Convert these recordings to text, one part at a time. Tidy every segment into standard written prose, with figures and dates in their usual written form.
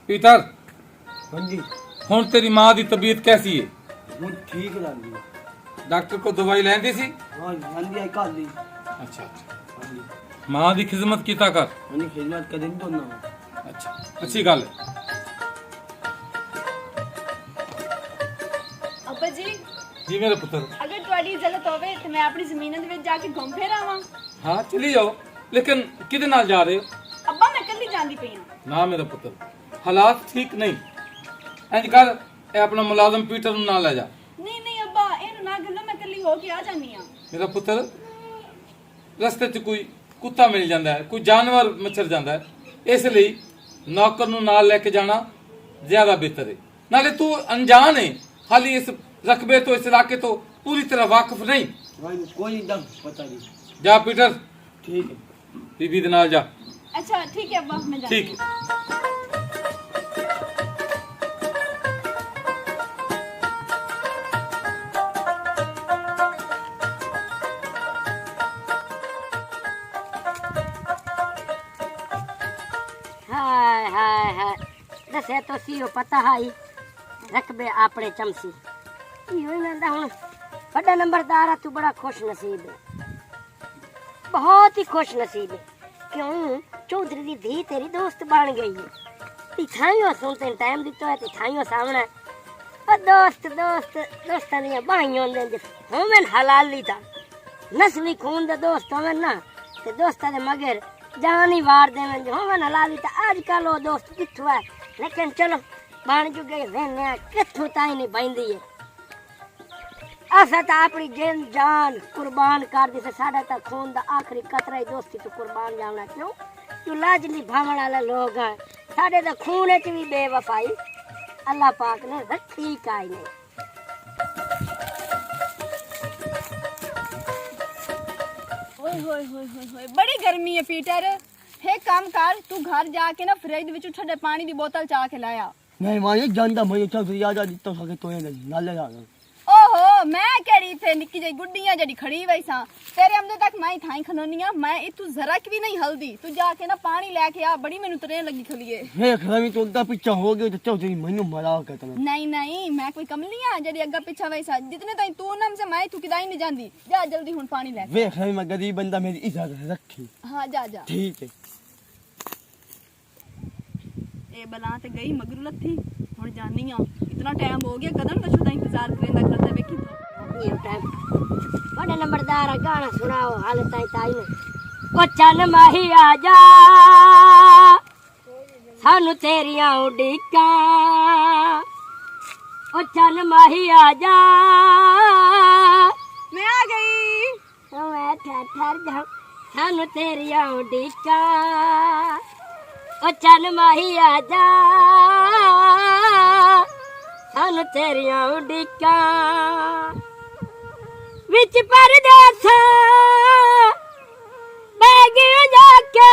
Peter हाँ जी। हुण तेरी मां की तबीयत कैसी है? हूँ ठीक रहती है। डॉक्टर को दवाई लैंदी सी? हाँ जी, हाँ जी, आई कल ली। अच्छा अच्छा। हाँ जी। मां की खिदमत कीता कर। हाँ जी, खिदमत करें तो ना। अच्छा अच्छी गल है। अब्बा जी जी मेरे पुत्र। अगर ਤੁਹਾਡੀ इजाजत होवे तो मैं अपनी जमीन ਦੇ ਵਿੱਚ ਜਾ ਕੇ ਘੁੰਮ ਫਿਰ ਆਵਾਂ। हाँ चली जाओ, लेकिन किदे नाल जा रहे हो? ਅੱਬਾ ਮੈਂ ਕੱਲੀ ਜਾਂਦੀ ਪਈ ਹਾਂ। ना मेरा पुत्र, हालात ठीक नहीं। इंज कर ए अपना मुलाजम पीटर ਨੂੰ ना ले जा। ਨਹੀਂ ਨਹੀਂ ਅੱਬਾ ਇਹਨੂੰ ਨਾ ਗੱਲੋ ਮੈਂ ਕੱਲੀ ਹੋ ਕੇ ਆ ਜਾਨੀ ਆ। मेरा पुत्र रस्ते च कोई कुत्ता मिल जाता है, कोई जानवर मच्छर जाता है, इसलिए नौकर ਨੂੰ ਨਾਲ ਲੈ ਕੇ ਜਾਣਾ ज्यादा बेहतर है। नाले तू अनजान है, हाली इस रकबे तो इस इलाके तो पूरी तरह वाकिफ नहीं। हाँ जी, कोई दम पता नहीं। जा पीटर, ठीक है। बीबी दे नाल जा। अच्छा ठीक है अब्बा मैं जाती ठीक हूँ। है। हाय हाय हाय दसे तो सी पता हाई रकबे अपने चमसी यो नंदा हुन बड़ा नंबरदार तू बड़ा खुश नसीब है, बहुत ही खुश नसीब है। क्यों चौधरी दी धी तेरी दोस्त बन गई है। तिथाइयो सुन तेन टाइम दितो है, तिथाइयो सामने दोस्त दोस्त दोस्तां दी बाहियां होंदे जिस होवन हलाली था नस्ली खून दे दोस्त होवन ना ते दोस्तां दे मगर जान ही वार देवन जो होवन हलाली था। आजकल वो दोस्त किथों है, लेकिन चलो बन चुके रहने किथों ताई नहीं बंदी है। असा तो अपनी जिन जान कुर्बान कर दी, साडा तो खून दा आखिरी कतरा ही दोस्ती तो कुर्बान जाना। क्यों तू लाज निभावण वाले लोग हैं, साडे तो खून च भी बेवफाई अल्लाह पाक ने रखी काई नहीं। ओए होए होए होए होए बड़ी गर्मी है पीटर। हे काम कर तू घर जाके ना फ्रिज ਦੇ ਵਿੱਚ ਠੰਡੇ ਪਾਣੀ ਦੀ ਬੋਤਲ ਚਾ ਕੇ ਲਾਇਆ। नहीं मां ये जानता मैं चौधरी याद आ दिता सके तो ये नहीं नाले जा। ओहो मैं केड़ी थे निक्की जई गुड्डियां जड़ी खड़ी वई सा तेरे हमदे तक मैं थाई खनोनिया मैं इतू जरा की भी नहीं हल्दी। तू जाके ना पानी लेके आ, बड़ी मेनू तरे लगी खलिए। हे खरामी तो उनका पीछा हो गया तो चौधरी मैनू मरा कहता ना। नहीं नहीं मैं कोई कमली हां जड़ी अग्गा पीछा वई सा जितने ताई तू नम से मैं तू किदाई नहीं जांदी। जा जल्दी हुन पानी ले। वे खरामी मैं गरीब बंदा मेरी इजाजत रखी। हां जा जा। ठीक है। ए बला ते गई मगरू लथी हुन जानी आ। इतना टाइम हो गया कदम कछु दा इंतजार करेंदा करता देखी तो ये टाइम बड़े नंबरदार गाना सुनाओ हाल ताई ताई ने ओ चल माही आ जा सानू तेरियां उड़ीका ओ चल माही आ जा मैं आ गई। ओ मैं ठहर जा सानू तेरियां उड़ीका ओ चल माही आ जा सानू तेरियां उड़ीका विच परदेस बह गया जाके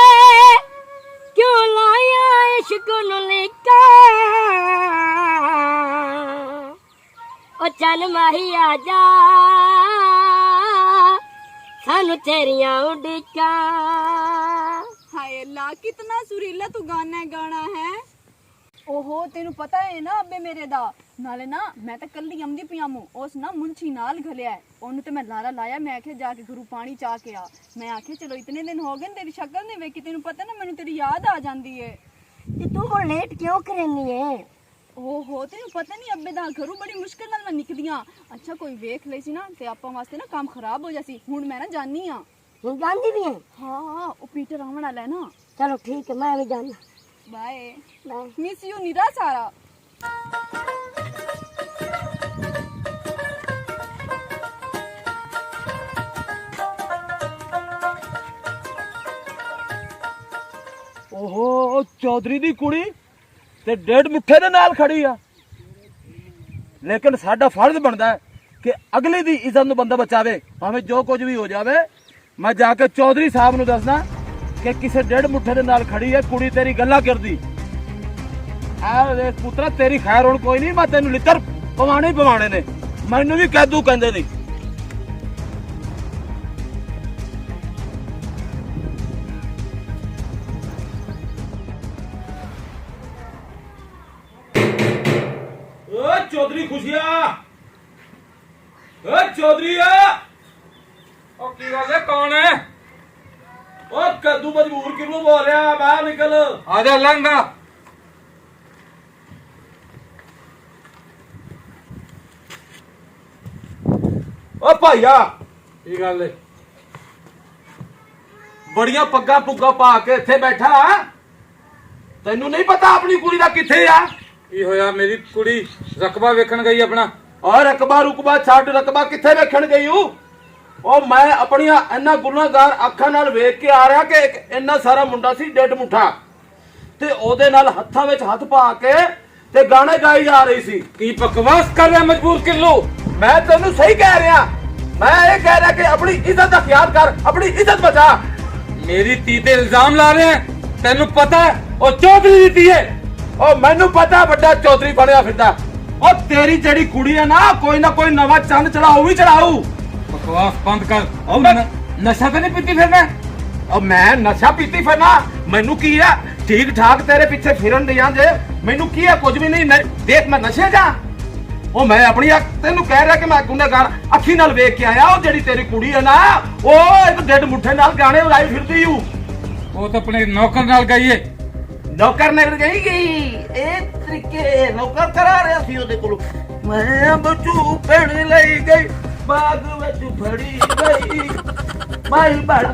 क्यों लाया इश्क नू लिका ओ चल माही आ जा सानू तेरियां उड़ीका। हाय अल्लाह कितना सुरीला तू गाना है। ओहो तेनू पता है ना अबे मेरे दा नाले ना मैं तो कल्ली आमदी पियामू उस ना मुंशी नाल घलिया है ओनू ते मैं लारा लाया। मैं आखे जाके गुरु पानी चा के आ। मैं आखे चलो इतने दिन हो गए तेरी शक्ल नहीं वेखी, तेनू पता ना मैनू तेरी याद आ जांदी है। ते तू हुण लेट क्यों करनी है? ओहो तेनू पता नहीं अबे दा घरों बड़ी मुश्किल नाल मैं निकदियां। अच्छा कोई वेख ले सी ना ते आपां वास्ते ना काम खराब हो जासी। हुण मैं ना जानी आ। हुण जांदी भी है? हां ओ पीटर आवन वाला है ना। चलो ठीक है मैं भी जाना। Bye bye. मिस यू निरा सारा। ओहो चौधरी दी कुड़ी ते डेढ़ मुठे दे नाल खड़ी आ, लेकिन साडा फर्ज बनदा है कि अगली दी इज्जत नू बंदा बचावे भावें जो कुछ भी हो जावे। मैं जाके चौधरी साहब नू दसना कि किसे डेढ़ मुठे दे नाल खड़ी है कुड़ी तेरी गल्ला करदी। आ पुत्रा तेरी खैर हुण कोई नहीं, मैं तेनू लितर पवाने ही पवाने ने, मैनू भी कैदू कहंदे नहीं। ਮੁਨਸ਼ੀਆ ਓ ਚੌਧਰੀਆ ਉਹ ਕੀ ਗੱਲ ਹੈ, ਕੌਣ ਹੈ? ਓ ਕੱਦੂ ਮਜਬੂਰ ਕਿਉਂ ਬੋਲ ਰਿਹਾ? ਬਾਹਰ ਨਿਕਲ। ਆ ਜਾ ਲੰਘਾ। ਓ ਭਾਈਆ ਕੀ ਗੱਲ ਹੈ? ਬੜੀਆਂ ਪੱਗਾਂ ਪੁੱਗਾਂ ਪਾ ਕੇ ਇੱਥੇ ਬੈਠਾ, ਤੈਨੂੰ ਨਹੀਂ ਪਤਾ ਆਪਣੀ ਕੁੜੀ ਦਾ ਕਿੱਥੇ ਆ? ਕੀ ਹੋਇਆ? ਮੇਰੀ ਕੁੜੀ ਰਕਬਾ ਵੇਖਣ ਗਈ ਆਪਣਾ। ਔਰ ਰਕਬਾ ਰੁਕਬਾ ਛੱਡ, ਰਕਬਾ ਕਿੱਥੇ ਵੇਖਣ ਗਈ ਹੂੰ? ਉਹ ਮੈਂ ਆਪਣੀਆਂ ਇੰਨਾ ਗੁਨਾਹਗਾਰ ਅੱਖਾਂ ਨਾਲ ਵੇਖ ਕੇ ਆ ਰਿਹਾ ਕਿ ਇੱਕ ਇੰਨਾ ਸਾਰਾ ਮੁੰਡਾ ਸੀ ਡੇਢ ਮੁੱਠਾ, ਤੇ ਉਹਦੇ ਨਾਲ ਹੱਥਾਂ ਵਿੱਚ ਹੱਥ ਪਾ ਕੇ ਤੇ ਗਾਣੇ ਗਾਈ ਜਾ ਰਹੀ ਸੀ। ਕੀ ਬਕਵਾਸ ਕਰ ਰਿਹਾ ਮਜਬੂਰ ਕਿੱਲੂ? ਮੈਂ ਤੈਨੂੰ ਸਹੀ ਕਹਿ ਰਿਹਾ, ਮੈਂ ਇਹ ਕਹਿ ਰਿਹਾ ਕਿ ਆਪਣੀ ਇੱਜ਼ਤ ਦਾ ਖਿਆਲ ਕਰ, ਆਪਣੀ ਇੱਜ਼ਤ ਬਚਾ। ਮੇਰੀ ਧੀ ਤੇ ਇਲਜ਼ਾਮ ਲਾ ਰਹੇ ਹੈ। ਤੈਨੂੰ ਪਤਾ ਹੈ ਉਹ ਚੌਧਰੀ ਦੀ ਧੀ ਹੈ। ਉਹ ਮੈਨੂੰ ਪਤਾ ਵੱਡਾ ਚੌਧਰੀ ਬਣਿਆ ਫਿਰਦਾ। ਉਹ ਤੇਰੀ ਜਿਹੜੀ ਕੁੜੀ ਹੈ ਨਾ ਕੋਈ ਨਵਾਂ ਚੰਦ ਚੜਾਊ ਵੀ ਚੜਾਊ। ਬਕਵਾਸ ਬੰਦ ਕਰ। ਉਹ ਮੈਂ ਨਸ਼ਾ ਤਾਂ ਨਹੀਂ ਪੀਤੀ ਫਿਰਨਾ? ਉਹ ਮੈਂ ਨਸ਼ਾ ਪੀਤੀ ਫਿਰਨਾ? ਮੈਨੂੰ ਕੀ ਆ, ਠੀਕ ਠਾਕ ਤੇਰੇ ਪਿੱਛੇ ਫਿਰਨ ਦੇ ਜਾਂਦੇ, ਮੈਨੂੰ ਕੀ ਆ? ਕੁਝ ਵੀ ਨਹੀਂ। ਦੇਖ ਮੈਂ ਨਸ਼ੇ ਜਾ। ਉਹ ਮੈਂ ਆਪਣੀ ਤੈਨੂੰ ਕਹਿ ਰਿਹਾ ਕਿ ਮੈਂ ਗੁਨਾਹਗਾਰ ਅੱਖੀ ਨਾਲ ਵੇਖ ਕੇ ਆਇਆ। ਉਹ ਜਿਹੜੀ ਤੇਰੀ ਕੁੜੀ ਹੈ ਨਾ, ਉਹ ਇੱਕ ਡੇਢ ਮੁੱਠੇ ਨਾਲ ਗਾਣੇ ਉਡਾਈ ਫਿਰਦੀ ਹੂੰ। ਉਹ ਤਾਂ ਆਪਣੇ ਨੌਕਰ ਨਾਲ ਗਈਏ। ਨੌਕਰ ਨੇ ਗਈ ਇਹ ਤਰੀਕੇ ਨੌਕਰ ਕਰਾ ਰਿਹਾ ਸੀ ਉਹਦੇ ਕੋਲ। ਮੈਂ ਬਚੂ ਪੈਣ ਲਈ ਗਈ, ਬਾਗ ਵਿੱਚ ਫੜੀ ਗਈ ਮਾਈ ਬੜ।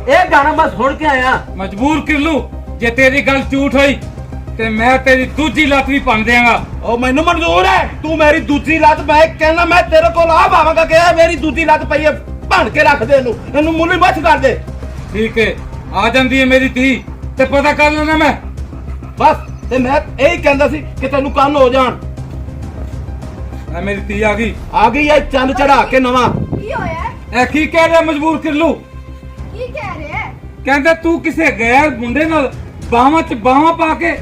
ਇਹ ਗਾਣਾ ਮੈਂ ਸੁਣ ਕੇ ਆਇਆ। ਮਜਬੂਰ ਕਿੱਲੂ, ਜੇ ਤੇਰੀ ਗੱਲ ਝੂਠ ਹੋਈ ਤੇ ਮੈਂ ਤੇਰੀ ਦੂਜੀ ਲੱਤ ਵੀ ਭੰਨ ਦਿਆਂਗਾ। ਉਹ ਮੈਨੂੰ ਮਨਜ਼ੂਰ ਹੈ, ਤੂੰ ਮੇਰੀ ਦੂਜੀ ਲੱਤ, ਮੈਂ ਕਹਿੰਦਾ ਮੈਂ ਤੇਰੇ ਕੋਲ ਆ ਭਾਵਾਂਗਾ ਕਿ ਇਹ ਮੇਰੀ ਦੂਜੀ ਲੱਤ ਪਈ ਹੈ, ਭੰਨ ਕੇ ਰੱਖ ਦੇ ਇਹਨੂੰ, ਇਹਨੂੰ ਮੁੱਲੀ ਮੱਛ ਕਰ ਦੇ। ਠੀਕ ਹੈ, ਆ ਜਾਂਦੀ ਹੈ ਮੇਰੀ ਧੀ ਤੇ ਪਤਾ ਕਰ ਲੈਣਾ ਮੈਂ। ਬਸ ਤੇ ਮੈਂ ਇਹੀ ਕਹਿੰਦਾ ਸੀ ਕਿ ਤੈਨੂੰ ਕੰਨ ਹੋ ਜਾਣ। ਆ ਮੇਰੀ ਧੀ ਆ ਗਈ ਇਹ ਚੰਦ ਚੜਾ ਕੇ ਨਵਾਂ। ਕੀ ਹੋਇਆ? ਇਹ ਕੀ ਕਹਿ ਰਿਹਾ ਮਜਬੂਰ ਕਿੱਲੂ? ਕੀ ਕਹਿ ਰਿਹਾ? ਕਹਿੰਦਾ ਤੂੰ ਕਿਸੇ ਗੈਰ ਮੁੰਡੇ ਨਾਲ ਬਾਹਾਂ 'ਚ ਬਾਹਾਂ ਪਾ ਕੇ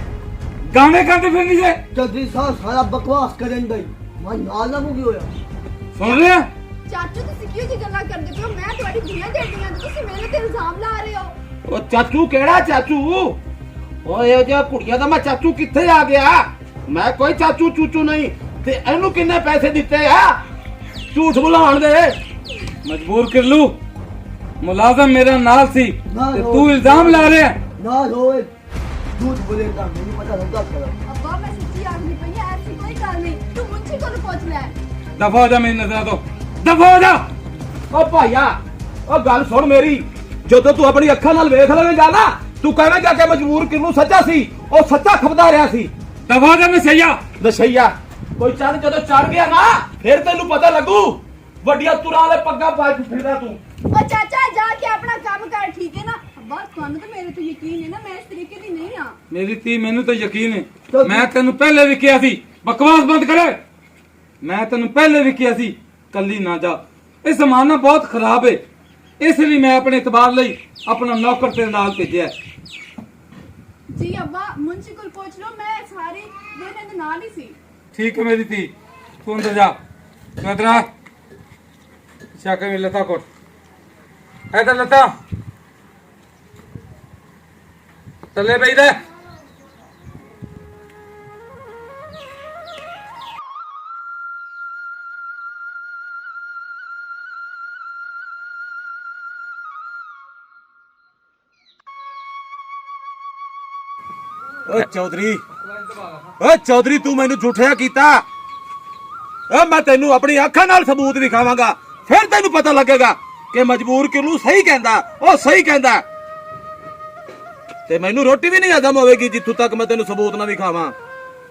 ਗਾਣੇ ਗਾਉਂਦੇ ਫਿਰਨੀ ਜੇ। ਚੌਧਰੀ ਸਾਹਿਬ ਸਾਰਾ ਬਕਵਾਸ ਕਰਨ ਦਾ ਹੀ ਮੈਂ ਨਾਲ ਨਾ ਕੀ ਹੋਇਆ। ਸੁਣ ਰਿਹਾ? ਚਾਚੂ ਤੁਸੀਂ ਕਿਉਂ ਜੀ ਗੱਲਾਂ ਕਰਦੇ ਪਏ ਹੋ? ਮੈਂ ਤੁਹਾਡੀ ਧੀਆਂ ਦੇੜੀਆਂ ਤੇ ਤੁਸੀਂ ਮੇਰੇ ਤੇ ਇਲਜ਼ਾਮ ਲਾ ਰਹੇ ਹੋ। ਉਹ ਚਾਚੂ ਕਿਹੜਾ ਚਾਚੂ? ਓਏ ਉਹ ਜਿਹਾ ਕੁੜੀਆਂ ਦਾ ਮੈਂ ਚਾਚੂ ਕਿੱਥੇ ਆ ਗਿਆ? ਮੈਂ ਕੋਈ ਚਾਚੂ ਚੂਚੂ ਨਹੀਂ। ਤੇ ਇਹਨੂੰ ਕਿੰਨੇ ਪੈਸੇ ਦਿੱਤੇ ਆ ਝੂਠ ਬੁਲਾਉਣ ਦੇ? ਮਜਬੂਰ ਕਿੱਲੂ, ਮੁਲਾਜ਼ਮ ਮੇਰਾ ਨਾਲ ਸੀ ਨਾਲ ਤੇ ਹੋ। ਤੂੰ ਇਲਜ਼ਾਮ ਲਾ ਰਿਹਾ। ਨਾ ਹੋਏ ਝੂਠ ਬੋਲੇਗਾ, ਮੈਨੂੰ ਪਤਾ ਹੁੰਦਾ ਕਰਾ। ਅੱਬਾ ਮੈਂ ਸੱਚੀ ਆਖਦੀ ਪਈ ਹਾਂ, ਐਸੀ ਕੋਈ ਗੱਲ ਨਹੀਂ। ਤੂੰ ਮੁੰਸ਼ੀ ਕੋਲ ਪੁੱਛ ਲੈ। ਦਫਾ ਹੋ ਜਾ ਮੇਰੀ ਨਜ਼ਰਾਂ ਤੋਂ, ਦਫਾ ਹੋ ਜਾ। ਓ ਭਾਈਆ ਉਹ ਗੱਲ ਸੁਣ ਮੇਰੀ, ਜਦੋਂ ਤੂੰ ਆਪਣੀ ਅੱਖਾਂ ਨਾਲ ਵੇਖ ਲਵੇਂਗਾ ਨਾ, ਤੂੰ ਕਹਵੇਂਗਾ ਕਿ ਮਜਬੂਰ ਕਿਨੂੰ ਸੱਚਾ ਸੀ, ਉਹ ਸੱਚਾ ਖਬਦਾ ਰਿਹਾ ਸੀ। ਦਫਾ ਹੋ ਜਾ ਨਸ਼ਈਆ। ਨਸ਼ਈਆ ਕੋਈ ਚੰਦ ਜਦੋਂ ਚੜ ਗਿਆ ਨਾ, ਫਿਰ ਤੈਨੂੰ ਪਤਾ ਲੱਗੂ। ਵੱਡੀਆਂ ਤੁਰਾਂ ਵਾਲੇ ਪੱਗਾਂ ਪਾ ਕੇ ਫਿਰਦਾ ਤੂੰ। ਓ ਚਾਚਾ ਜਾ ਕੇ ਆਪਣਾ ਕੰਮ ਕਰ, ਠੀਕ ਹੈ ਨਾ? ਅੱਬਾ ਤੁਹਾਨੂੰ ਤਾਂ ਮੇਰੇ ਤੇ ਯਕੀਨ ਹੈ ਨਾ, ਮੈਂ ਇਸ ਤਰੀਕੇ ਦੀ ਨਹੀਂ ਆ। ਮੇਰੀ ਧੀ, ਮੈਨੂੰ ਤਾਂ ਯਕੀਨ ਹੈ। ਮੈਂ ਤੈਨੂੰ ਪਹਿਲੇ ਵੀ ਕਿਹਾ ਸੀ ਬਕਵਾਸ ਬੰਦ ਕਰ। ਮੈਂ ਤੈਨੂੰ ਪਹਿਲੇ ਵੀ ਕਿਹਾ ਸੀ ਕੱਲੀ ਨਾ ਜਾ। ਇਹ ਜ਼ਮਾਨਾ ਬਹੁਤ ਖਰਾਬ ਹੈ, ਇਸ ਲਈ ਮੈਂ ਆਪਣੇ ਇਤਬਾਰ ਲਈ ਆਪਣਾ ਨੌਕਰ ਤੇਰੇ ਨਾਲ ਭੇਜਿਆ। ਜੀ ਅੱਬਾ ਮੁੰਸ਼ੀ ਕੋਲ ਪੁੱਛ ਲਓ, ਮੈਂ ਸਾਰੀ ਦਿਨ ਇਹਦੇ ਨਾਲ ਹੀ ਸੀ। ਠੀਕ ਹੈ ਮੇਰੀ ਧੀ, ਤੂੰ ਅੰਦਰ ਜਾ। ਤੂੰ ਅੰਦਰ ਆ। ਸ਼ਾਕੇ ਮੇਰੀ ਲਤਾ ਕੋਟ ਇਧਰ ਲਤਾ ਥੱਲੇ ਪਈ ਦੇ। ਓ ਚੌਧਰੀ ਤੂੰ ਮੈਨੂੰ ਝੂਠਿਆ ਕੀਤਾ। ਓ ਮੈਂ ਤੈਨੂੰ ਆਪਣੀ ਅੱਖਾਂ ਨਾਲ ਸਬੂਤ ਦਿਖਾਵਾਂਗਾ, ਫਿਰ ਤੈਨੂੰ ਪਤਾ ਲੱਗੇਗਾ ਕਿ ਮਜਬੂਰ ਕਿਨੂੰ ਸਹੀ ਕਹਿੰਦਾ, ਉਹ ਸਹੀ ਕਹਿੰਦਾ। ਤੇ ਮੈਨੂੰ ਰੋਟੀ ਵੀ ਨਹੀਂ ਹਜ਼ਮ ਹੋਵੇਗੀ ਜਿੱਥੋਂ ਤੱਕ ਮੈਂ ਤੈਨੂੰ ਸਬੂਤ ਨਾ ਦਿਖਾਵਾਂ।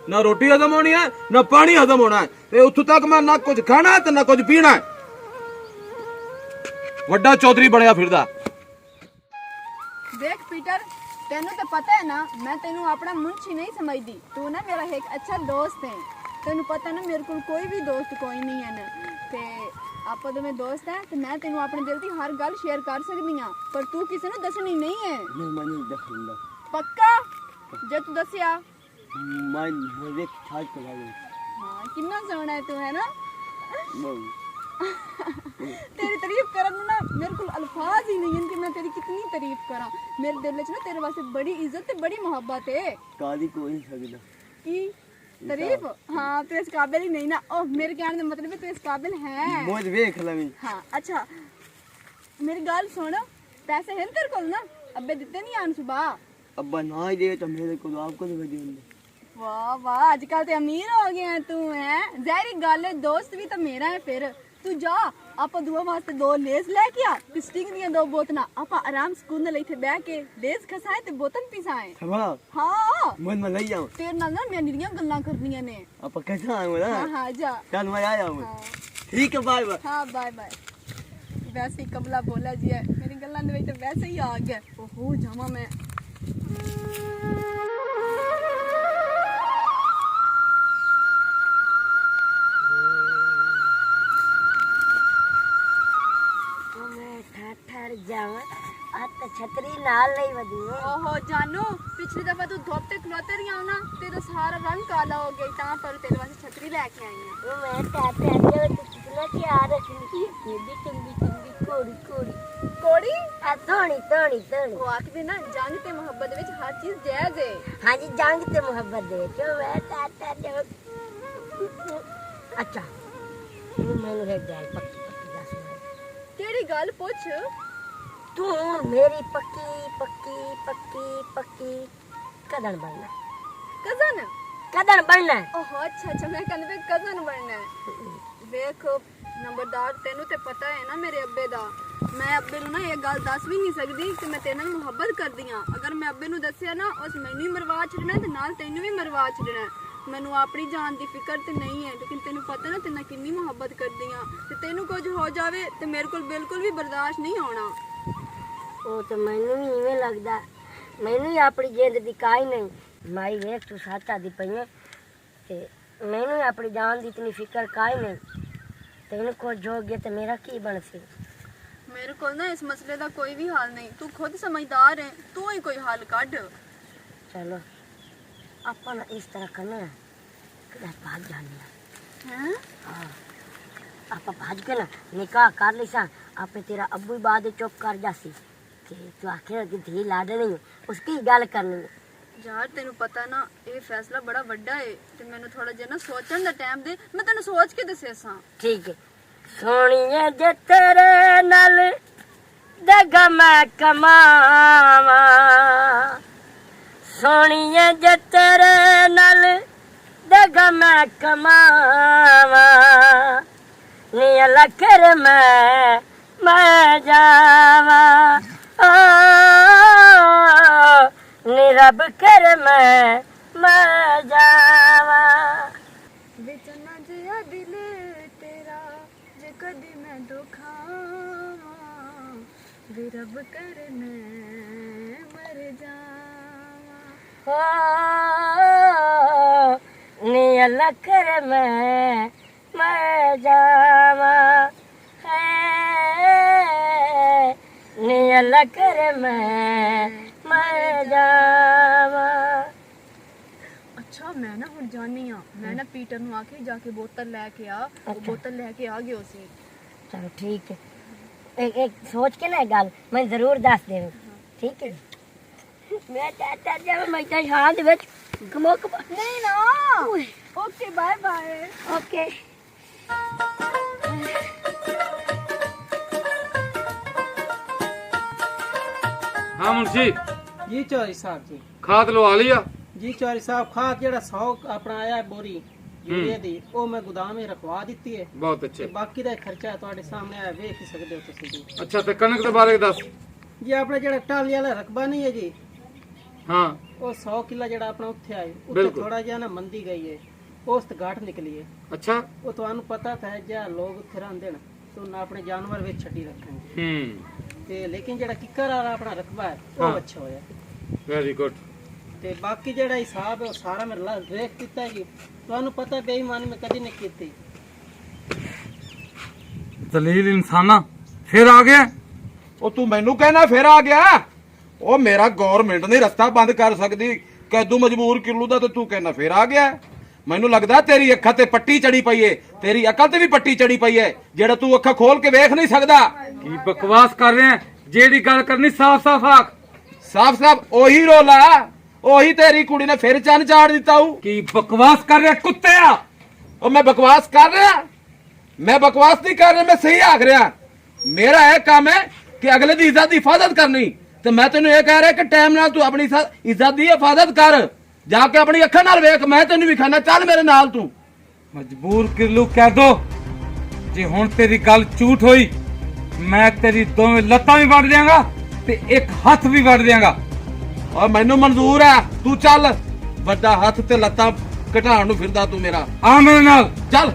ਨਾ ਰੋਟੀ ਹਜ਼ਮ ਹੋਣੀ ਹੈ, ਨਾ ਪਾਣੀ ਹਜ਼ਮ ਹੋਣਾ ਹੈ, ਤੇ ਉੱਥੋਂ ਤੱਕ ਮੈਂ ਨਾ ਕੁਝ ਖਾਣਾ ਤੇ ਨਾ ਕੁਝ ਪੀਣਾ। ਵੱਡਾ ਚੌਧਰੀ ਬਣਿਆ ਫਿਰਦਾ। ਦੇਖ ਪੀਟਰ, ਤੈਨੂੰ ਤਾਂ ਪਤਾ ਹੈ ਨਾ, ਮੈਂ ਤੈਨੂੰ ਆਪਣਾ ਮੁੰਸ਼ੀ ਨਹੀਂ ਸਮਝਦੀ। ਤੂੰ ਨਾ ਮੇਰਾ ਇੱਕ ਅੱਛਾ ਦੋਸਤ ਹੈ। ਤੈਨੂੰ ਪਤਾ ਨਾ ਮੇਰੇ ਕੋਲ ਕੋਈ ਵੀ ਦੋਸਤ ਕੋਈ ਨਹੀਂ ਹੈ ਨਾ, ਤੇ ਆਪਾਂ ਦੋਵੇਂ ਦੋਸਤ ਹੈ, ਤੇ ਮੈਂ ਤੈਨੂੰ ਆਪਣੇ ਦਿਲ ਦੀ ਹਰ ਗੱਲ ਸ਼ੇਅਰ ਕਰ ਸਕਦੀ ਹਾਂ, ਪਰ ਤੂੰ ਕਿਸੇ ਨੂੰ ਦੱਸਣੀ ਨਹੀਂ ਹੈ। ਨਹੀਂ ਮੈਂ ਨਹੀਂ ਦੱਸੂੰਗਾ। ਪੱਕਾ? ਜੇ ਤੂੰ ਦੱਸਿਆ ਮੈਂ ਵੇਖ ਛਾੜ ਕਰਾ ਲੂੰ। ਹਾਂ, ਕਿੰਨਾ ਸੋਹਣਾ ਹੈ ਤੂੰ, ਹੈ ਨਾ? ਨਹੀਂ ਤੇਰੀ ਤਾਰੀਫ ਕਰਨ ਨੂੰ ਨਾ ਮੇਰੇ ਕੋਲ ਅਲਫਾਜ਼ ਹੀ ਨਹੀਂ ਹਨ ਕਿ ਮੈਂ ਤੇਰੀ ਕਿਤਨੀ ਤਾਰੀਫ ਕਰਾਂ। ਮੇਰੇ ਦਿਲ ਵਿੱਚ ਨਾ ਤੇਰੇ ਵਾਸਤੇ ਬੜੀ ਇੱਜ਼ਤ ਤੇ ਬੜੀ ਮੁਹੱਬਤ ਹੈ। ਕਾਦੀ ਕੋਈ ਨਹੀਂ ਸਕਦਾ। ਕੀ तारीफ हाँ तू इस काबिल ही नहीं ना ओ मेरे कहने का मतलब है तू इस काबिल है मौज वेख लवी हाँ अच्छा मेरी गल सुन पैसे हैं तेरे को ना अबे दिते नहीं आन सुबह अब्बा ना ही दे तो मेरे को तो आपको तो दे वाह वाह आजकल ते अमीर हो गया है तू है जहरी गल है दोस्त भी तो मेरा है फिर तू जा आप दुआ वास्ते 2 लेस लेके आ ते स्टिंग दी 2 बोतलां आप आराम सुकून नाल इथे बैठ के लेस खसाए ते बोतल पिसाए हां हाँ मन में ले जाओ तेरे नाल ना मैं निरियां गल्लां करनियां ने आप कैसा आए हो ना हाँ हाँ जा चल मैं आया हूं हाँ ठीक है बाय बाय हाँ बाय बाय वैसे ही कमला बोला जी है मेरी गल्लां दे विच वैसे ही आ गया ओहो जावा मैं ठर जावा आज तो छतरी नाल नहीं वदी ओहो जानू पिछली दफा तू धूप ते खलोते रही ना तेरा सारा रंग काला हो गया ता पर तेरे वास्ते छतरी लेके आई है मैं टाटा जो कितना प्यार रखनी ये भी चंगी चंगी कोड़ी कोड़ी कोड़ी आ धोनी वो आखदे ना जंग ते मोहब्बत विच हर चीज जायज है हाँ जी जंग ते मोहब्बत दे जो मैं टाटा जो अच्छा मैंने है जाए पक्की पक्की दस केड़ी गल पूछ तू मेरी पक्की पक्की पक्की पक्की कदन बनना कजन कदन बनना ओहो अच्छा अच्छा मैं कहने पे कजन बनना है देख नंबरदार तेनू ते पता है ना मेरे अब्बे दा मैं अब्बे नु ना ये गल दस भी नहीं सकदी कि मैं तेरे नाल मोहब्बत करदी हां अगर मैं अब्बे नु दस्सिया ना उस मैनू ही मरवा छड़ना ते नाल तैनू भी मरवा छड़ना मैनू अपनी जान दी फिक्र ते नहीं है लेकिन तेनू पता ना तेरे किन्नी मोहब्बत करदी हां ते तेनू कुछ हो जावे ते मेरे कोल बिल्कुल भी बर्दाश्त नहीं होना वो तो मैनू भी इवें लगदा मैनू ही अपनी जिंद दी काई नहीं माई वेख तू सच आदी पई है ते मैनू ही अपनी जान दी इतनी फिक्र काई नहीं तेनू कुछ हो गया ते मेरा की बनसी मेरे को ना इस मसले का कोई भी हल नहीं तू खुद समझदार है तू ही कोई हल कढ़ चलो अपन इस तरह करना है कि भाग जाने हैं हाँ आप भाज के ना निकाह कर लिसा आप तेरा अब्बू ही बाद चुप कर जासी कि तू आखिर कि धी लाद नहीं उसकी गल करनी है यार तेनू पता ना ये फैसला बड़ा वड्डा है ते मैनू थोड़ा जिहा ना सोचण दा टाइम दे मैं तेनू सोच के दस्सिया सा ठीक है सोनिए जे तेरे नाल दगा मैं कमावा सोनिए जे तेरे नाल दगा मैं कमावा नी लखर मैं जावा ओ नी रब कर मैं जावा विचना जिया दिल तेरा जे कदी मैं दुखावा वे रब कर मैं मर जावा ओ नी अल्लाह कर मैं जावा नी अल्लाह कर मैं जावा अच्छा मैं ना हुण जानी हां मैं ना पीटर नु आके जाके बोतल लेके आ वो बोतल लेके आ गयो सी चलो ठीक है एक सोच के ना गल मैं जरूर दस दे ठीक है मैं चाहता जब मैं तो हाथ विच कमो नहीं ना ओके बाय बाय ओके हाँ मुंशी जी चौधरी साहब जी खाद लवा लिया जी चौधरी साहब खाद जेड़ा 100 अपना आया बोरी यूरिया दी ਉਹ ਮੈਂ ਗੋਦਾਮ ਵਿੱਚ ਰਖਵਾ ਦਿੱਤੀ ਹੈ बहुत ਤੇ अच्छे ਬਾਕੀ ਦਾ ਖਰਚਾ ਤੁਹਾਡੇ ਸਾਹਮਣੇ ਆਇਆ ਵੇਖ ਹੀ ਸਕਦੇ ਹੋ ਤੁਸੀਂ ਜੀ अच्छा तो कनक के बारे दस ਜੀ ਆਪਣਾ ਜਿਹੜਾ ਟਾਲੀ ਵਾਲਾ ਰਕਬਾ ਨਹੀਂ ਹੈ ਜੀ हाँ ਉਹ 100 ਕਿੱਲਾ ਜਿਹੜਾ ਆਪਣਾ ਉੱਥੇ ਆਏ ਉੱਥੇ ਬਿਲਕੁਲ। ਥੋੜਾ ਜਿਹਾ ਨਾ ਮੰਦੀ ਗਈ ਹੈ ਉਸ ਤੇ ਘਾਟ ਨਿਕਲੀ ਹੈ अच्छा ਉਹ ਤੁਹਾਨੂੰ ਪਤਾ ਤਾਂ ਹੈ ਜੇ ਲੋਕ ਉੱਥੇ ਰਹਿੰਦੇ ਨੇ ਤਾਂ ਉਹਨਾਂ ਆਪਣੇ ਜਾਨਵਰ ਵਿੱਚ ਛੱਡੀ ਰੱਖਣਗੇ ਤੇ ਲੇਕਿਨ ਜਿਹੜਾ ਕਿੱਕਰ ਵਾਲਾ ਆਪਣਾ ਰਕਬਾ ਹੈ ਹਾਂ। ਉਹ ਅੱਛਾ ਹੋਇਆ वेरी गुड ਤੇ ਬਾਕੀ ਜਿਹੜਾ ਹਿਸਾਬ ਹੈ ਉਹ ਸਾਰਾ ਮੇਰੇ ਨਾਲ ਵੇਖ ਕੀਤਾ ਜੀ ਤੁਹਾਨੂੰ ਪਤਾ ਬੇਈਮਾਨੀ ਮੈਂ ਕਦੀ ਨਹੀਂ ਕੀਤੀ दलील इंसाना फिर आ गया ਉਹ ਤੂੰ ਮੈਨੂੰ ਕਹਿਣਾ ਫਿਰ ਆ ਗਿਆ ਉਹ ਮੇਰਾ ਗਵਰਨਮੈਂਟ ਨੇ ਰਸਤਾ ਬੰਦ ਕਰ ਸਕਦੀ ਕੈਦੂ ਮਜਬੂਰ ਕਿਲੂ ਦਾ ਤੇ ਤੂੰ ਕਹਿਣਾ ਫਿਰ ਆ ਗਿਆ ਮੈਨੂੰ ਲੱਗਦਾ ਤੇਰੀ ਅੱਖਾਂ ਤੇ ਪੱਟੀ ਚੜੀ ਪਈ ਏ ਤੇਰੀ ਅਕਲ ਤੇ ਵੀ ਪੱਟੀ ਚੜੀ ਪਈ ਏ ਜਿਹੜਾ ਤੂੰ ਅੱਖਾਂ ਖੋਲ ਕੇ ਵੇਖ ਨਹੀਂ ਸਕਦਾ की बकवास कर रहे हैं जेडी गल करनी साफ साफ आख ਸਾਫ਼ ਸਾਫ਼ ਉਹੀ ਰੋਲਾ ਉਹੀ ਤੇਰੀ ਕੁੜੀ ਨੇ ਫਿਰ ਚੰਨ ਚਾੜ ਦਿੱਤਾ ਹੂੰ। ਕੀ ਬਕਵਾਸ ਕਰ ਰਿਹਾ ਕੁੱਤਿਆ? ਉਹ ਮੈਂ ਬਕਵਾਸ ਕਰ ਰਿਹਾ? ਮੈਂ ਬਕਵਾਸ ਨਹੀਂ ਕਰ ਰਿਹਾ, ਮੈਂ ਸਹੀ ਆਖ ਰਿਹਾ। ਮੇਰਾ ਇਹ ਕੰਮ ਹੈ ਕਿ ਅਗਲੇ ਦੀ ਇੱਜ਼ਤ ਦੀ ਹਿਫਾਜ਼ਤ ਕਰਨੀ, ਤੇ ਮੈਂ ਤੈਨੂੰ ਇਹ ਕਹਿ ਰਿਹਾ ਕਿ ਟਾਈਮ ਨਾਲ ਤੂੰ ਆਪਣੀ ਇੱਜ਼ਤ ਦੀ ਹਿਫਾਜ਼ਤ ਕਰ, ਜਾ ਕੇ ਆਪਣੀ ਅੱਖਾਂ ਨਾਲ ਵੇਖ। ਮੈਂ ਤੈਨੂੰ ਵਿਖਾਣਾ, ਚੱਲ ਮੇਰੇ ਨਾਲ ਤੂੰ। ਮਜਬੂਰ ਕਿਰਲੂ ਕਹਿ ਦੋ, ਜੇ ਹੁਣ ਤੇਰੀ ਗੱਲ ਝੂਠ ਹੋਈ ਮੈਂ ਤੇਰੀ ਦੋਵੇਂ ਲੱਤਾਂ ਵੀ ਵੱਢ ਦਿਆਂਗਾ ਤੇ ਇੱਕ ਹੱਥ ਵੀ ਵੱਢ ਦਿਆਂਗਾ। ਔਰ ਮੈਨੂੰ ਮਨਜ਼ੂਰ ਹੈ, ਤੂੰ ਚੱਲ। ਵੱਡਾ ਹੱਥ ਤੇ ਲੱਤਾਂ ਘਟਾਉਣ ਨੂੰ ਫਿਰਦਾ ਤੂੰ ਮੇਰਾ। ਆ ਮੇਰੇ ਨਾਲ ਚੱਲ,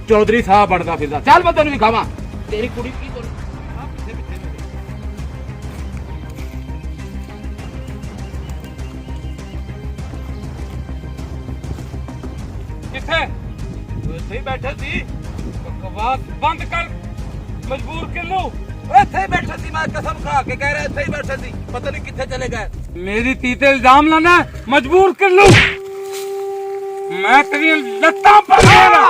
ਚੌਧਰੀ ਸਾਹਿਬ ਬਣਦਾ ਫਿਰਦਾ। ਚੱਲ ਮੈਂ ਤੈਨੂੰ ਵਿਖਾਵਾਂ ਤੇਰੀ ਕੁੜੀ ਕੀ ਕਰ। ਕਿੱਥੇ? ਤੂੰ ਇੱਥੇ ਹੀ ਬੈਠੇ ਸੀ। ਬਕਵਾਸ ਬੰਦ ਕਰ ਮਜਬੂਰ ਕਿਰਲੂ। ਇੱਥੇ ਹੀ ਬੈਠੇ ਸੀ, ਮੈਂ ਕਸਮ ਖਾ ਕੇ ਕਹਿ ਰਿਹਾ ਇੱਥੇ ਹੀ ਬੈਠੇ ਸੀ, ਪਤਾ ਨਹੀਂ ਕਿੱਥੇ ਚਲੇ ਗਏ। ਮੇਰੀ ਧੀ ਤੇ ਇਲਜ਼ਾਮ ਲਾਣਾ ਮਜਬੂਰ ਕਿਰਲੂ। ਮੈਂ ਤੇਰੀਆਂ ਲੱਤਾਂ ਪੜਾਂਗਾ।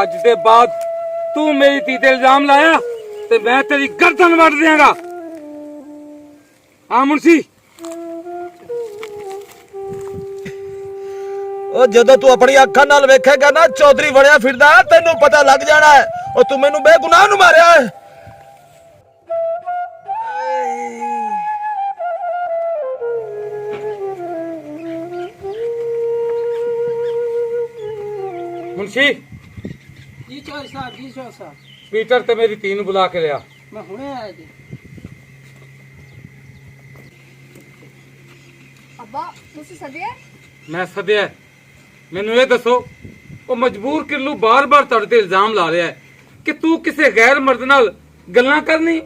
ਅੱਜ ਦੇ ਬਾਅਦ ਤੂੰ ਮੇਰੀ ਧੀ ਤੇ ਇਲਜ਼ਾਮ ਲਾਇਆ ਤੇ ਮੈਂ ਤੇਰੀ ਗਰਦਨ ਵੱਢ ਦਿਆਂਗਾ। ਆ ਮੁਨਸੀ, ਉਹ ਜਦੋਂ ਤੂੰ ਆਪਣੀ ਅੱਖਾਂ ਨਾਲ ਵੇਖੇਗਾ ਨਾ ਚੌਧਰੀ ਬਣਿਆ ਫਿਰਦਾ, ਤੈਨੂੰ ਪਤਾ ਲੱਗ ਜਾਣਾ ਹੈ। ਉਹ ਤੂੰ ਮੈਨੂੰ ਬੇਗੁਨਾਹ ਨੂੰ ਮਾਰਿਆ ਹੈ। ਮੁਨਸ਼ੀ ਜੀ ਚੌਧਰੀ ਸਾਹਿਬ, ਜੀ ਚੌਧਰੀ ਸਾਹਿਬ, ਪੀਟਰ ਤੇ ਮੇਰੀ ਧੀ ਨੂੰ ਬੁਲਾ ਕੇ ਲਿਆ। ਮੈਂ ਹੁਣੇ ਆਇਆ ਜੀ। ਅੱਬਾ ਤੁਸੀਂ ਸਦਿਆ? ਮੈਂ ਸੱਦਿਆ। ਮੈਨੂੰ ਇਹ ਦੱਸੋ, ਉਹ ਮਜਬੂਰ ਕਿਰਲੂ ਬਾਰ-ਬਾਰ ਤੁਹਾਡੇ ਤੇ ਇਲਜ਼ਾਮ ਲਾ ਰਿਹਾ ਹੈ ਕਿ ਤੂੰ ਕਿਸੇ ਗੈਰ ਮਰਦ ਨਾਲ ਗੱਲਾਂ ਕਰਨੀ।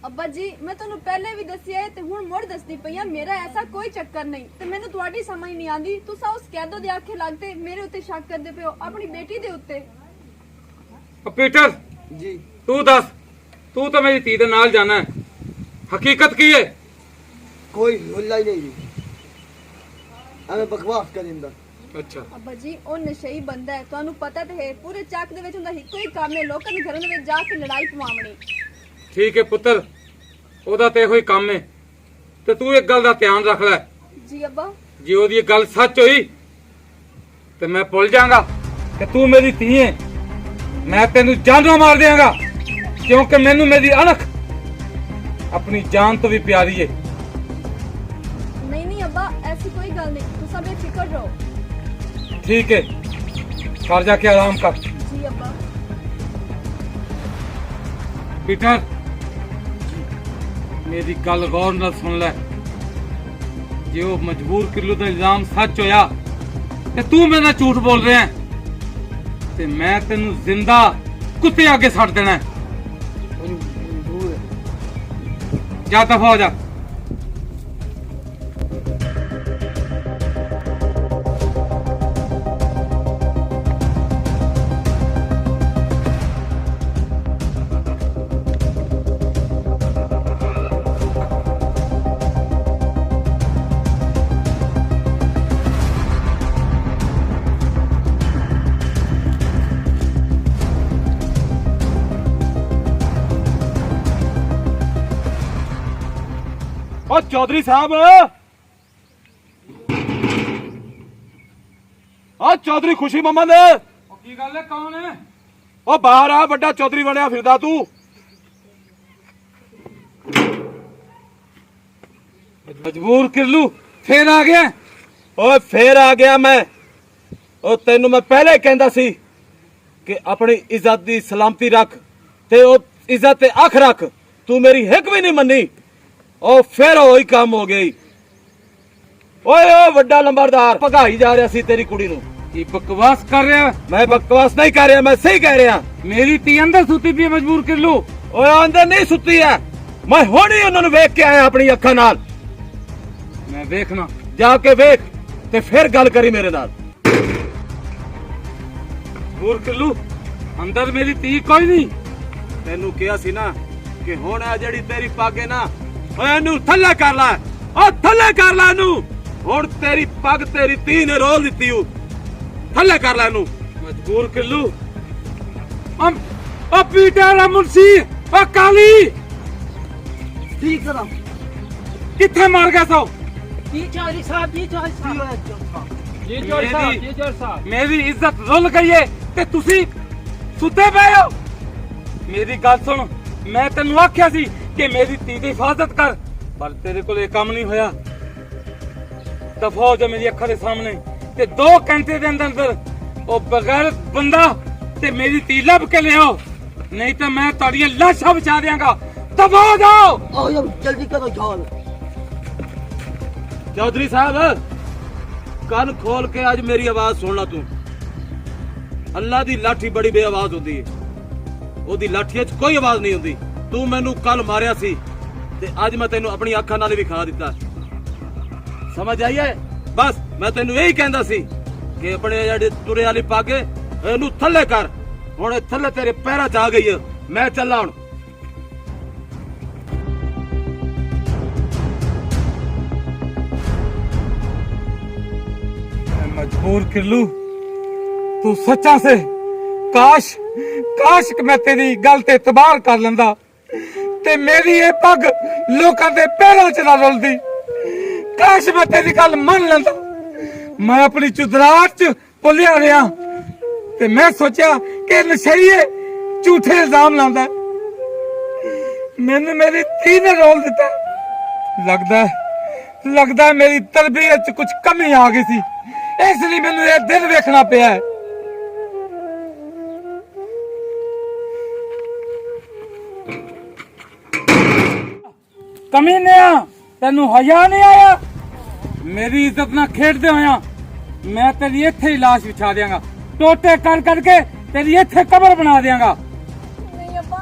ਅੱਬਾ ਜੀ ਮੈਂ ਤੁਹਾਨੂੰ ਪਹਿਲੇ ਵੀ ਦੱਸਿਆ ਹੈ ਤੇ ਹੁਣ ਮੁੜ ਦੱਸਦੀ ਪਈ ਆ, ਮੇਰਾ ਐਸਾ ਕੋਈ ਚੱਕਰ ਨਹੀਂ ਤੇ ਮੈਨੂੰ ਤੁਹਾਡੀ ਸਮਝ ਨਹੀਂ ਆਂਦੀ। ਤੁਸੀਂ ਉਸ ਕੈਦੋ ਦੇ ਆਖੇ ਲੱਗਦੇ ਮੇਰੇ ਉੱਤੇ ਸ਼ੱਕ ਕਰਦੇ ਪਿਓ, ਆਪਣੀ ਬੇਟੀ ਦੇ ਉੱਤੇ। ਪੀਟਰ जी ਤੂੰ ਦੱਸ, ਤੂੰ ਤਾਂ ਮੇਰੀ ਧੀ ਦੇ ਨਾਲ ਜਾਣਾ ਹੈ, ਹਕੀਕਤ ਕੀ ਹੈ? कोई मुल्ला ही नहीं जी, हमें बकवास करिंदा। ਅੱਛਾ, ਅੱਬਾ ਜੀ ਉਹ ਨਸ਼ਈ ਬੰਦਾ ਹੈ, ਤੁਹਾਨੂੰ ਪਤਾ ਤੇ ਹੈ। ਪੂਰੇ ਚੱਕ ਦੇ ਵਿੱਚ ਹੁੰਦਾ ਇੱਕੋ ਹੀ ਕੰਮ ਹੈ, ਲੋਕਾਂ ਦੇ ਘਰਾਂ ਦੇ ਵਿੱਚ ਜਾ ਕੇ ਲੜਾਈ ਪਵਾਉਣੀ। ਠੀਕ ਹੈ ਪੁੱਤਰ, ਉਹਦਾ ਤੇ ਇਹੋ ਹੀ ਕੰਮ ਹੈ, ਤੇ ਤੂੰ ਇੱਕ ਗੱਲ ਦਾ ਧਿਆਨ ਰੱਖ ਲੈ। ਜੀ ਅੱਬਾ। ਜੇ ਉਹਦੀ ਇਹ ਗੱਲ ਸੱਚ ਹੋਈ ਤੇ ਮੈਂ ਭੁੱਲ ਜਾਵਾਂਗਾ ਕਿ ਤੂੰ ਮੇਰੀ ਧੀ ਹੈ। ਮੈਂ ਤੈਨੂੰ ਜਾਨੋਂ ਮਾਰ ਦਿਆਂਗਾ, ਕਿਉਂਕਿ ਮੈਨੂੰ ਮੇਰੀ ਅਣਖ ਆਪਣੀ ਜਾਨ ਤੋਂ ਵੀ ਪਿਆਰੀ ਹੈ। ਨਹੀਂ ਨਹੀਂ ਅੱਬਾ, ਐਸੀ ਕੋਈ ਗੱਲ ਨਹੀਂ, ਤੁਸੀਂ ਬੇਫਿਕਰ ਰਹੋ। ठीक है, घर जाके आराम कर। जी अब्बा। पीटर मेरी गल गौर नाल सुन ले, जे वो मजबूर किरलू दा इल्जाम सच होया ते तू मेरे नाल झूठ बोल रहा है ते मैं तेनू जिंदा कुत्ते आगे सट देना है। जा दफा हो जा। ਉਹ ਚੌਧਰੀ ਸਾਹਿਬ, ਆ ਚੌਧਰੀ ਖੁਸ਼ੀ ਮਮਨ, की गल है, कौन है? ਉਹ ਬਾਹਰ ਆ, ਵੱਡਾ ਚੌਧਰੀ ਬਣਿਆ ਫਿਰਦਾ ਤੂੰ। मजबूर किरलू फिर आ गया। ਓਏ ਫੇਰ ਆ ਗਿਆ ਮੈਂ। ਉਹ ਤੈਨੂੰ ਮੈਂ ਪਹਿਲੇ ਕਹਿੰਦਾ ਸੀ ਕਿ ਆਪਣੀ ਇੱਜ਼ਤ ਦੀ ਸਲਾਮਤੀ ਰੱਖ ਤੇ ਉਹ ਇੱਜ਼ਤ ਤੇ ਅੱਖ ਰੱਖ। ਤੂੰ ਮੇਰੀ ਹਿੱਕ ਵੀ ਨਹੀਂ ਮੰਨੀ। ਉਹ ਫੇਰ ਉਹੀ ਕੰਮ ਹੋ ਗਈ। ਓਏ ਉਹ ਵੱਡਾ ਲੰਬੜਦਾਰ ਭਗਾਈ ਜਾ ਰਿਹਾ ਸੀ ਤੇਰੀ ਕੁੜੀ ਨੂੰ। की बकवास कर रहा है? ਮੈਂ ਬਕਵਾਸ ਨਹੀਂ ਕਰ ਰਿਹਾ, ਮੈਂ ਸਹੀ ਕਹਿ ਰਿਹਾ। मेरी ती अंदर सुती पी है मजबूर किरलू। ਓਏ ਅੰਦਰ ਨਹੀਂ ਸੁੱਤੀ ਐ, ਮੈਂ ਹੁਣ ਹੀ ਉਹਨਾਂ ਨੂੰ ਵੇਖ ਕੇ ਆਇਆ ਆਪਣੀ ਅੱਖਾਂ ਨਾਲ। मैं देखना। ਜਾ ਕੇ ਵੇਖ ਤੇ ਫਿਰ ਗੱਲ ਕਰੀ ਮੇਰੇ ਨਾਲ। ਮਜਬੂਰ ਕਿਰਲੂ ਅੰਦਰ ਮੇਰੀ ਤੀ ਕੋਈ ਨਹੀਂ। ਤੈਨੂੰ ਕਿਹਾ ਸੀ ਨਾ ਕਿ ਹੁਣ ਆ ਜਿਹੜੀ ਤੇਰੀ ਪੱਗ ਹੈ ਨਾ, ਓਏ ਇਹਨੂੰ ਥੱਲੇ ਕਰ ਲੈ। ਓ ਥੱਲੇ ਕਰ ਲੈ ਇਹਨੂੰ। ਹੁਣ ਤੇਰੀ ਪੱਗ ਤੇਰੀ ਧੀ ਨੇ ਰੋਲ ਦਿੱਤੀ ਓ, ਥੱਲੇ ਕਰ ਲੈ ਇਹਨੂੰ। ਮਜਬੂਰ ਕਿਰਲੂ ਓ ਪੀਟਰ ਮੁਨਸੀ ਓ ਕਾਲੀ ठीक करा ਕਿੱਥੇ ਮਾਰ ਗਿਆ ਸੋ ਜੀ ਚੌਧਰੀ ਸਾਹਿਬ ਜੀ ਚੌਧਰੀ ਸਾਹਿਬ ਜੀ ਚੌਧਰੀ ਸਾਹਿਬ ਜੀ ਚੌਧਰੀ ਸਾਹਿਬ ਮੇਰੀ ਇੱਜ਼ਤ ਰੁੱਲ ਗਈ ਏ ਤੇ ਤੁਸੀਂ ਸੁੱਤੇ ਪਏ ਹੋ। ਮੇਰੀ ਗੱਲ ਸੁਣ, ਮੈਂ ਤੈਨੂੰ ਆਖਿਆ ਸੀ ਕਿ ਮੇਰੀ ਧੀ ਦੀ ਹਿਫਾਜ਼ਤ ਕਰ, ਪਰ ਤੇਰੇ ਕੋਲ ਇਹ ਕੰਮ ਨਹੀਂ ਹੋਇਆ। ਦਫਾ ਹੋ ਜਾ ਮੇਰੀ ਅੱਖਾਂ ਦੇ ਸਾਹਮਣੇ ਤੇ 2 ਘੰਟੇ ਦੇ ਅੰਦਰ ਅੰਦਰ ਉਹ ਬਗੈਰ ਬੰਦਾ ਤੇ ਮੇਰੀ ਧੀ ਲੱਭ ਕੇ ਲਿਆਓ, ਨਹੀਂ ਤਾਂ ਮੈਂ ਤੁਹਾਡੀਆਂ ਲਾਸ਼ਾਂ ਬਚਾ ਦਿਆਂਗਾ। ਦਫਾ ਹੋ ਜਾਓ। आओ यार जल्दी करो जाओ चौधरी साहब कान खोल के आज मेरी आवाज सुन ला तू। अल्लाह दी लाठी बड़ी बेआवाज होती है, ओदी लाठी च कोई आवाज नहीं होती। तू मैनू कल मारिया सी ते आज मैं तेनू अपनी अखां नाल विखा दिता। समझ आई है? बस मैं तेनू यही कहंदा सी कि अपने जेहड़े तुरे वाली पग इनू थल्ले कर। हुण थल्ले तेरे पैरां च आ गई है, मैं चला हुण। मजबूर किल्लू तू सच्चा से काश काश कि मैं तेरी गल ते इतबार कर लेंदा ते मेरी ये पग लोकां दे पैरां च ना रुलदी। काश मैं तेरी गल मन लेंदा। मैं अपनी चुदराट च भुलिया रहा ते मैं सोचा कि नशईए झूठे इल्जाम लांदा। मैंने मेरी धी ने रोल दिता। लगदा है मेरी तरबियत च कुछ कमी आ गई सी, इसलिए मैंने ये दिन वेखना पिया है। कमीने तेनू हया नहीं आया? मेरी इज्जत ना खेडदे होया मैं तेरी इत्थे ही लाश बिछा देंगा, टोटे कर करके तेरी इत्थे कब्र बना देंगा। नहीं अब्बा,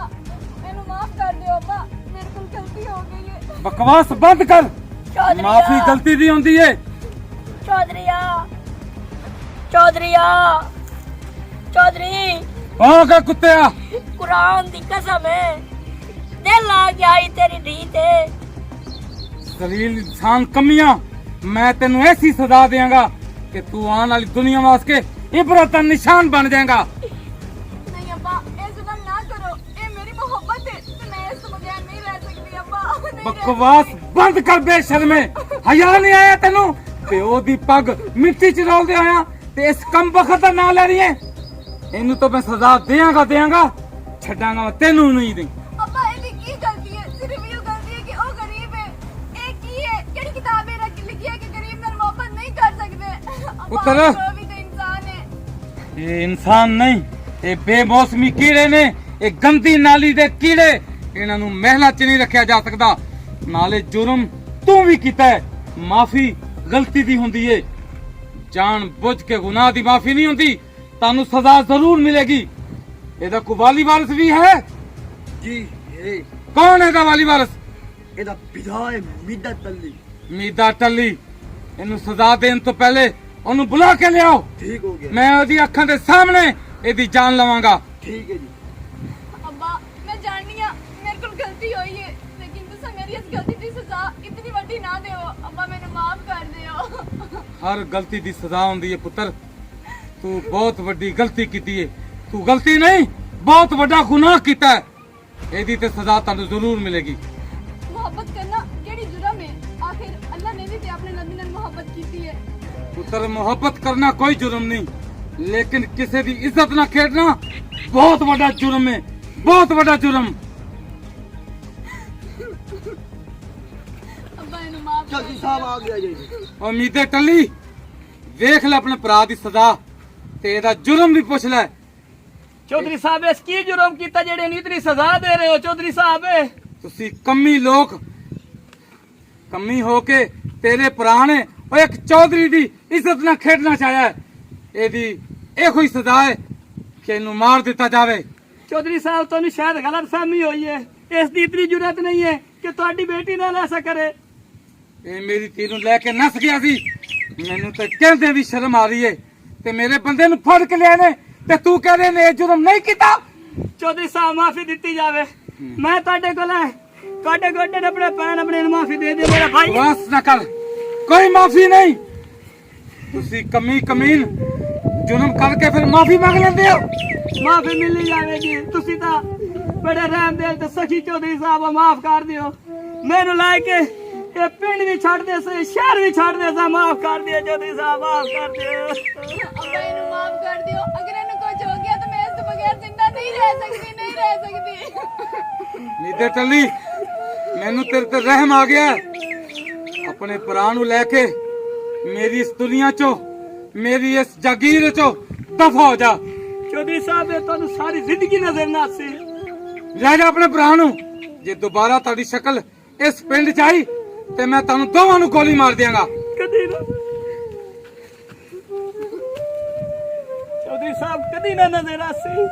मैनू माफ कर दियो अब्बा, मेरे को गलती हो गई है। बकवास बंद कर। माफी गलती दी होंदी है। चौधरीया चौधरीया चौधरी कौन का कुत्तेया? कुरान दी कसम है, दिल आ गया ही तेरी धी ते। जलील इंसान कमियां, मैं तेनू ऐसी सजा देंगा कि तू आने वाली दुनिया वास्ते इबरत का निशान बन जाएगा। नहीं अब्बा, ये जुल्म ना करो, ये मेरी मोहब्बत है, तो मैं इसके बगैर नहीं रह सकती अब्बा। नहीं रह बकवास बंद कर बेशर्मे। हया नहीं आया तेनू? प्यो दी पग मिट्टी च रोलदे आया ते इस कम बखत दा नाम ले रही है। इनू तो मैं सजा देंगा छड्डांगा मैं तेनू नहीं दी। अब्बा एदी की गलती है? सिर्फ ये गलती है कि ओ गरीब है। एक की है केड़ी किताबें रख लिखी है कि गरीब नाल मोहब्बत नहीं कर सकते। पुत्र, अब्बा वो भी तो इंसान है। ये इंसान नहीं, ये बेमौसमी कीड़े ने, ये गंदी नाली दे कीड़े। इन्हां नू महलां च नहीं रखिया जा सकदा। नाले जुर्म तू भी कीता है, माफी गलती दी हुंदी है, जान बुझ के गुनाह दी माफी नहीं हुंदी। तानू सजा जरूर मिलेगी। एदा कोई वाली वारिस भी है? जी ये कौन है एदा वाली वारिस? एदा पिता है मीदा तल्ली। मीदा टल्ली। इनू सजा देन तो पहले ओनू बुला के ले आओ। ठीक हो गया। मैं ओदी अखां दे सामने एदी जान लवांगा। ठीक है जी। अब्बा मैं जाननी हां मेरे को गलती हुई है, लेकिन तुसा मेरी इस गलती दी सजा इतनी बड़ी ना देओ। अब्बा मैनू माफ कर दियो। हर गलती दी सजा होंदी है पुत्र। तू बहुत वड्डी गलती कीती है। तू गलती नहीं, बहुत वड्डा गुनाह कीता है। एदी ते सजा तानू जरूर मिलेगी। मोहब्बत करना केड़ी जुर्म है? आखिर अल्लाह ने भी ते अपने नबी नाल मोहब्बत कीती है। पुत्र मोहब्बत करना कोई जुर्म नहीं, लेकिन किसी दी इज्जत ना खेडना बहुत वड्डा जुर्म है, बहुत वड्डा जुर्म। अब्बा इनू माफ कर चौधरी साहब आ गया जी। उम्मीदे टल्ली देख ले अपने भरा दी सजा ते एदा जुर्म भी पुछ ले। चौधरी साहब इस की जुर्म कीता जेड़े नी इतनी सजा दे रहे हो? चौधरी साहब तुसी कमी लोग कमी होके तेरे भरा ने ओ एक चौधरी दी इज्जत ना खेडना चाहया है। एदी एहो ही सजा है कि इनू मार दिता जावे। चौधरी साहब तो शायद गलत फहमी हुई है, इसकी इतनी जरूरत नहीं है कि तुम्हारी बेटी नाल ऐसा करे। ए मेरी धी नू लेके नस गया सी, मैनू ते कहंदे भी शर्म आ रही है ते मेरे बंदे नू फड़ के ले ने ते तू कह रहे ने जुर्म नहीं कीता। चौधरी साहब माफी दी जावे। मैं ਤੁਹਾਡੇ ਕੋਲ ਹੈ, ਤੁਹਾਡੇ ਗੋਡੇ ਨੇ ਆਪਣੇ ਪੈਣ ਆਪਣੇ ਨੂੰ ਮਾਫੀ ਦੇ ਦੇ ਮੇਰਾ ਭਾਈ। बस न कर, कोई माफी नहीं। तुसी कमी कमीन जुर्म करके फिर माफी मांग लेंदे हो। माफी मिल जाएगी। तुसी ਤਾਂ बड़े रहम दिल ते सखी चौधरी साहब माफ कर दियो। ਮੈਨੂੰ ਲੈ ਕੇ ਇਹ ਪਿੰਡ ਵੀ ਛੱਡ ਦੇ ਸੇ ਸ਼ਹਿਰ ਵੀ ਛੱਡ ਦੇ ਸਾ ਮਾਫ ਕਰ ਦਿਓ ਚੌਧਰੀ ਸਾਹਿਬ ਮਾਫ ਕਰ ਦਿਓ ਅੱਬਾ ਇਹਨੂੰ ਮਾਫ ਕਰ ਦਿਓ ਅਗਰ ਇਹਨੂੰ ਕੁਝ ਹੋ ਗਿਆ ਤਾਂ ਮੈਂ ਇਸ ਤੋਂ ਬਗੈਰ ਜ਼ਿੰਦਾ ਨਹੀਂ ਰਹਿ ਸਕਦੀ ਨੀਂਦਰ ਚੱਲੀ ਮੈਨੂੰ ਤੇਰੇ ਤੇ ਰਹਿਮ ਆ ਗਿਆ ਆਪਣੇ ਭਰਾ ਨੂੰ ਲੈ ਕੇ ਮੇਰੀ ਇਸ ਦੁਨੀਆ ਚੋਂ ਮੇਰੀ ਇਸ ਜਾਗੀਰ ਚੋਂ ਦਫਾ ਹੋ ਜਾ ਚੌਧਰੀ ਸਾਹਿਬ ਇਹ ਤੁਹਾਨੂੰ ਸਾਰੀ ਜ਼ਿੰਦਗੀ ਨਜ਼ਰ ਨਾ ਸੀ ਲੈ ਜਾ ਆਪਣੇ ਭਰਾ ਨੂੰ ਜੇ ਦੁਬਾਰਾ ਤੁਹਾਡੀ ਸ਼ਕਲ ਇਸ ਪਿੰਡ ਚ ਆਈ ਤੇ ਮੈਂ ਤੁਹਾਨੂੰ ਦੋਵਾਂ ਨੂੰ ਗੋਲੀ ਮਾਰ ਦਿਆਂਗਾ ਕਦੀ ਨਾ ਚੌਧਰੀ ਸਾਹਿਬ ਕਦੀ ਨਾ ਨਜ਼ਰ ਆਸੀ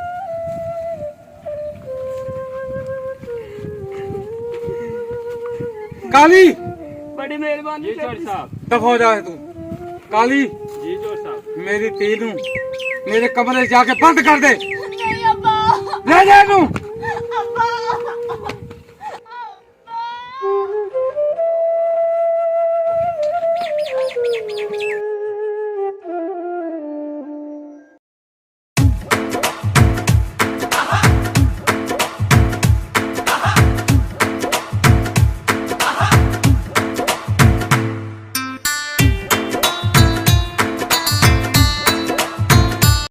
ਕਾਲੀ ਬੜੀ ਮਿਹਰਬਾਨੀ ਚੌਧਰੀ ਸਾਹਿਬ ਦਫਾ ਹੋ ਜਾ ਤੂੰ ਕਾਲੀ ਜੀ ਜੋ ਸਾਹਿਬ ਮੇਰੀ ਧੀ ਨੂੰ ਮੇਰੇ ਕਮਰੇ 'ਚ ਜਾ ਕੇ ਬੰਦ ਕਰ ਦੇ ਨਹੀਂ ਅੱਬਾ ਲੈ ਜਾ ਇਹਨੂੰ